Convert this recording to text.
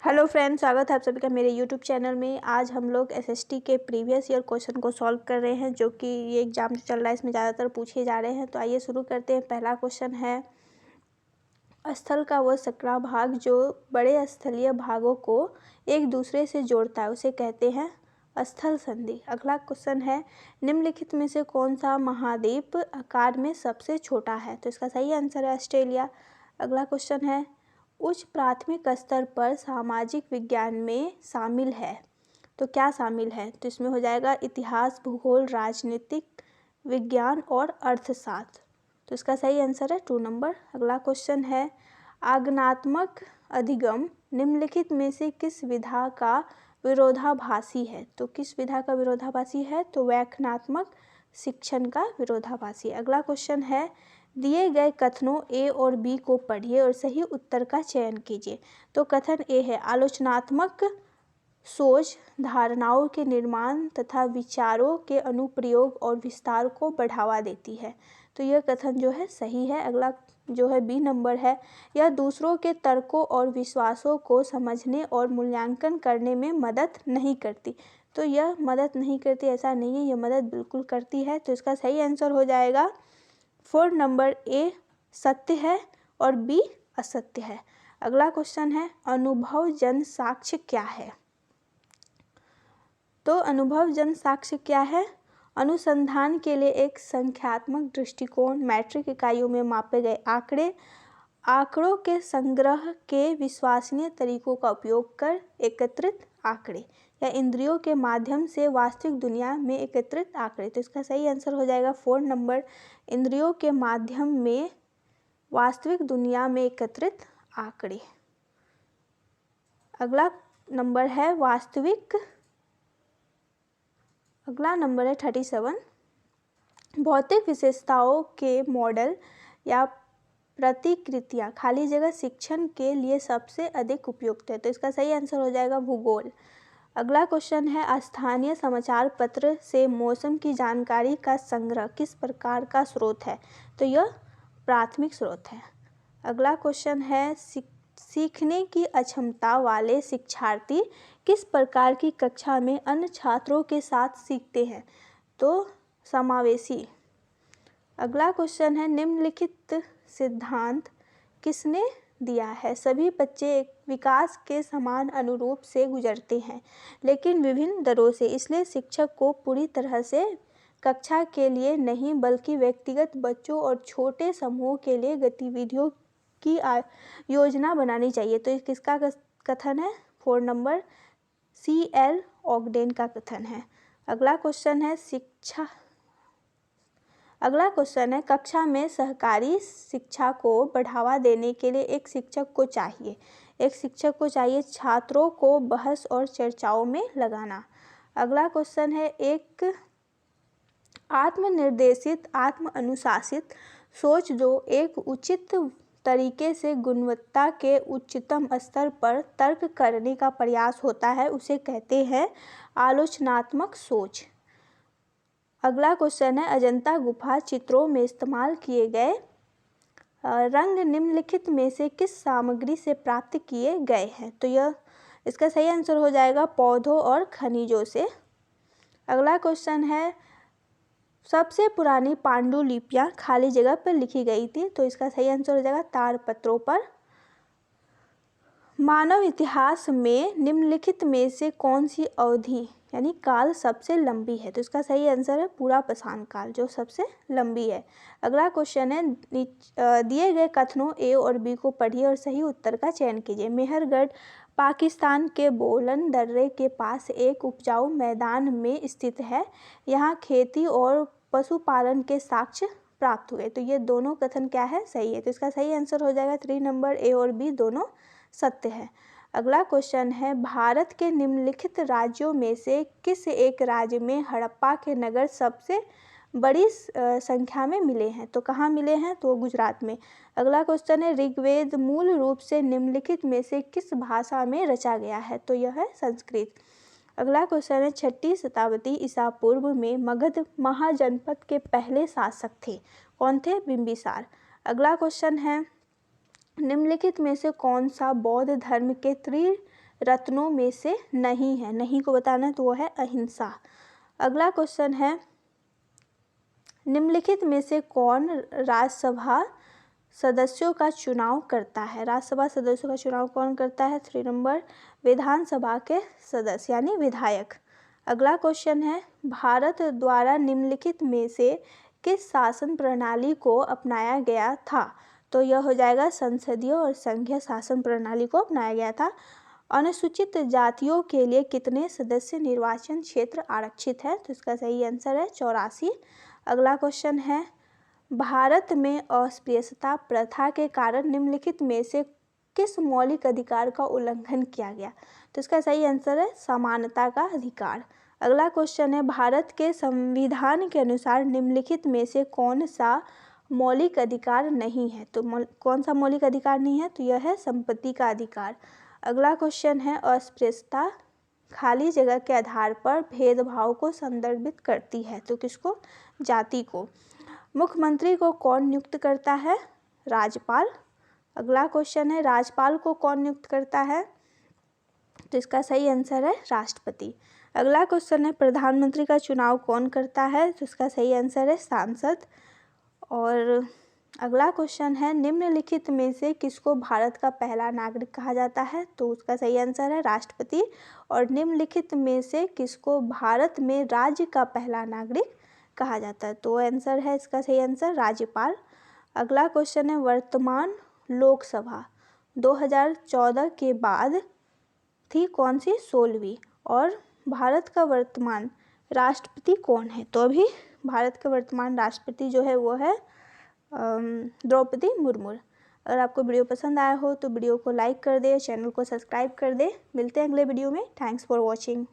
Hello friends, स्वागत है आप सभी का मेरे यूट्यूब चैनल में। आज हम लोग एसएसटी के प्रीवियस ईयर क्वेश्चन को सॉल्व कर रहे हैं, जो कि ये एग्जाम जो चल रहा है इसमें ज़्यादातर पूछे जा रहे हैं। तो आइए शुरू करते हैं। पहला क्वेश्चन है, स्थल का वह सकरा भाग जो बड़े स्थलीय भागों को एक दूसरे से जोड़ता है उसे कहते हैं स्थल संधि। अगला क्वेश्चन है, निम्नलिखित में से कौन सा महाद्वीप आकार में सबसे छोटा है? तो इसका सही आंसर है ऑस्ट्रेलिया। अगला क्वेश्चन है, उच्च प्राथमिक स्तर पर सामाजिक विज्ञान में शामिल है तो क्या शामिल है? तो इसमें हो जाएगा इतिहास, भूगोल, राजनीतिक विज्ञान और अर्थशास्त्र। तो इसका सही आंसर है 2 नंबर। अगला क्वेश्चन है, आगमनात्मक अधिगम निम्नलिखित में से किस विधा का विरोधाभासी है? तो किस विधा का विरोधाभासी है? तो व्याख्यात्मक शिक्षण का विरोधाभासी। अगला क्वेश्चन है, दिए गए कथनों ए और बी को पढ़िए और सही उत्तर का चयन कीजिए। तो कथन ए है, आलोचनात्मक सोच धारणाओं के निर्माण तथा विचारों के अनुप्रयोग और विस्तार को बढ़ावा देती है। तो यह कथन जो है सही है। अगला जो है बी नंबर है, यह दूसरों के तर्कों और विश्वासों को समझने और मूल्यांकन करने में मदद नहीं करती। तो यह मदद नहीं करती ऐसा नहीं है, यह मदद बिल्कुल करती है। तो इसका सही आंसर हो जाएगा 4 नंबर, ए सत्य है और बी असत्य है। अगला क्वेश्चन है, अनुभवजन साक्ष्य क्या है? तो अनुभवजन साक्ष्य क्या है? अनुसंधान के लिए एक संख्यात्मक दृष्टिकोण, मैट्रिक इकाइयों में मापे गए आंकड़े, आंकड़ों के संग्रह के विश्वसनीय तरीकों का उपयोग कर एकत्रित आंकड़े, या इंद्रियों के माध्यम से वास्तविक दुनिया में एकत्रित आंकड़े। तो इसका सही आंसर हो जाएगा 4 नंबर, इंद्रियों के माध्यम में वास्तविक दुनिया में एकत्रित आंकड़े। अगला नंबर है अगला नंबर है 37, भौतिक विशेषताओं के मॉडल या प्रतिकृतियां खाली जगह शिक्षण के लिए सबसे अधिक उपयुक्त है। तो इसका सही आंसर हो जाएगा भूगोल। अगला क्वेश्चन है, स्थानीय समाचार पत्र से मौसम की जानकारी का संग्रह किस प्रकार का स्रोत है? तो यह प्राथमिक स्रोत है। अगला क्वेश्चन है, सीखने की अक्षमता वाले शिक्षार्थी किस प्रकार की कक्षा में अन्य छात्रों के साथ सीखते हैं? तो समावेशी। अगला क्वेश्चन है, निम्नलिखित सिद्धांत किसने दिया है? सभी बच्चे विकास के समान अनुरूप से गुजरते हैं, लेकिन विभिन्न दरों से, इसलिए शिक्षक को पूरी तरह से कक्षा के लिए नहीं बल्कि व्यक्तिगत बच्चों और छोटे समूहों के लिए गतिविधियों की योजना बनानी चाहिए। तो किसका कथन है? 4 नंबर, CL ऑगडेन का कथन है। अगला क्वेश्चन है, कक्षा में सहकारी शिक्षा को बढ़ावा देने के लिए एक शिक्षक को चाहिए छात्रों को बहस और चर्चाओं में लगाना। अगला क्वेश्चन है, एक आत्मनिर्देशित, आत्म अनुशासित सोच जो एक उचित तरीके से गुणवत्ता के उच्चतम स्तर पर तर्क करने का प्रयास होता है उसे कहते हैं आलोचनात्मक सोच। अगला क्वेश्चन है, अजंता गुफा चित्रों में इस्तेमाल किए गए रंग निम्नलिखित में से किस सामग्री से प्राप्त किए गए हैं? तो इसका सही आंसर हो जाएगा पौधों और खनिजों से। अगला क्वेश्चन है, सबसे पुरानी पांडुलिपियां खाली जगह पर लिखी गई थी। तो इसका सही आंसर हो जाएगा ताड़पत्रों पर। मानव इतिहास में निम्नलिखित में से कौन सी अवधि यानी काल सबसे लंबी है? तो इसका सही आंसर है पूरा पाषाण काल, जो सबसे लंबी है। अगला क्वेश्चन है, दिए गए कथनों ए और बी को पढ़िए और सही उत्तर का चयन कीजिए। मेहरगढ़ पाकिस्तान के बोलन दर्रे के पास एक उपजाऊ मैदान में स्थित है। यहाँ खेती और पशुपालन के साक्ष्य प्राप्त हुए। तो ये दोनों कथन क्या है? सही है। तो इसका सही आंसर हो जाएगा 3 नंबर, ए और बी दोनों सत्य है। अगला क्वेश्चन है, भारत के निम्नलिखित राज्यों में से किस एक राज्य में हड़प्पा के नगर सबसे बड़ी संख्या में मिले हैं? तो कहाँ मिले हैं? तो गुजरात में। अगला क्वेश्चन है, ऋग्वेद मूल रूप से निम्नलिखित में से किस भाषा में रचा गया है? तो यह है संस्कृत। अगला क्वेश्चन है, 6ठी शताब्दी ईसा पूर्व में मगध महाजनपद के पहले शासक थे। कौन थे? बिंबिसार। अगला क्वेश्चन है, निम्नलिखित में से कौन सा बौद्ध धर्म के रत्नों में से नहीं है। नहीं को बताना है तो वो है अहिंसा। अगला क्वेश्चन है, निम्नलिखित में से कौन राज्यसभा सदस्यों का चुनाव करता है? राज्यसभा सदस्यों का चुनाव कौन करता है? 3 नंबर, विधानसभा के सदस्य यानी विधायक। अगला क्वेश्चन है, भारत द्वारा निम्नलिखित में से किस शासन प्रणाली को अपनाया गया था? तो यह हो जाएगा संसदीय और संघीय शासन प्रणाली को अपनाया गया था। अनुसूचित जातियों के लिए कितने सदस्य निर्वाचन क्षेत्र आरक्षित है? तो इसका सही आंसर है 84। अगला क्वेश्चन है, भारत में अस्पृश्यता प्रथा के कारण निम्नलिखित में से किस मौलिक अधिकार का उल्लंघन किया गया? तो इसका सही आंसर है समानता का अधिकार। अगला क्वेश्चन है, भारत के संविधान के अनुसार निम्नलिखित में से कौन सा मौलिक अधिकार नहीं है? तो कौन सा मौलिक अधिकार नहीं है? तो यह है संपत्ति का अधिकार। अगला क्वेश्चन है, अस्पृश्यता खाली जगह के आधार पर भेदभाव को संदर्भित करती है। तो किसको? जाति को। मुख्यमंत्री को कौन नियुक्त करता है? राज्यपाल। अगला क्वेश्चन है, राज्यपाल को कौन नियुक्त करता है? तो इसका सही आंसर है राष्ट्रपति। अगला क्वेश्चन है, प्रधानमंत्री का चुनाव कौन करता है? तो इसका सही आंसर है सांसद। और अगला क्वेश्चन है, निम्नलिखित में से किसको भारत का पहला नागरिक कहा जाता है? तो उसका सही आंसर है राष्ट्रपति। और निम्नलिखित में से किसको भारत में राज्य का पहला नागरिक कहा जाता है? तो आंसर है इसका सही आंसर राज्यपाल। अगला क्वेश्चन है, वर्तमान लोकसभा 2014 के बाद थी कौन सी? 16वीं। और भारत का वर्तमान राष्ट्रपति कौन है? तो अभी भारत के वर्तमान राष्ट्रपति जो है वो है द्रौपदी मुर्मू। अगर आपको वीडियो पसंद आया हो तो वीडियो को लाइक कर दे, चैनल को सब्सक्राइब कर दे। मिलते हैं अगले वीडियो में। Thanks for watching.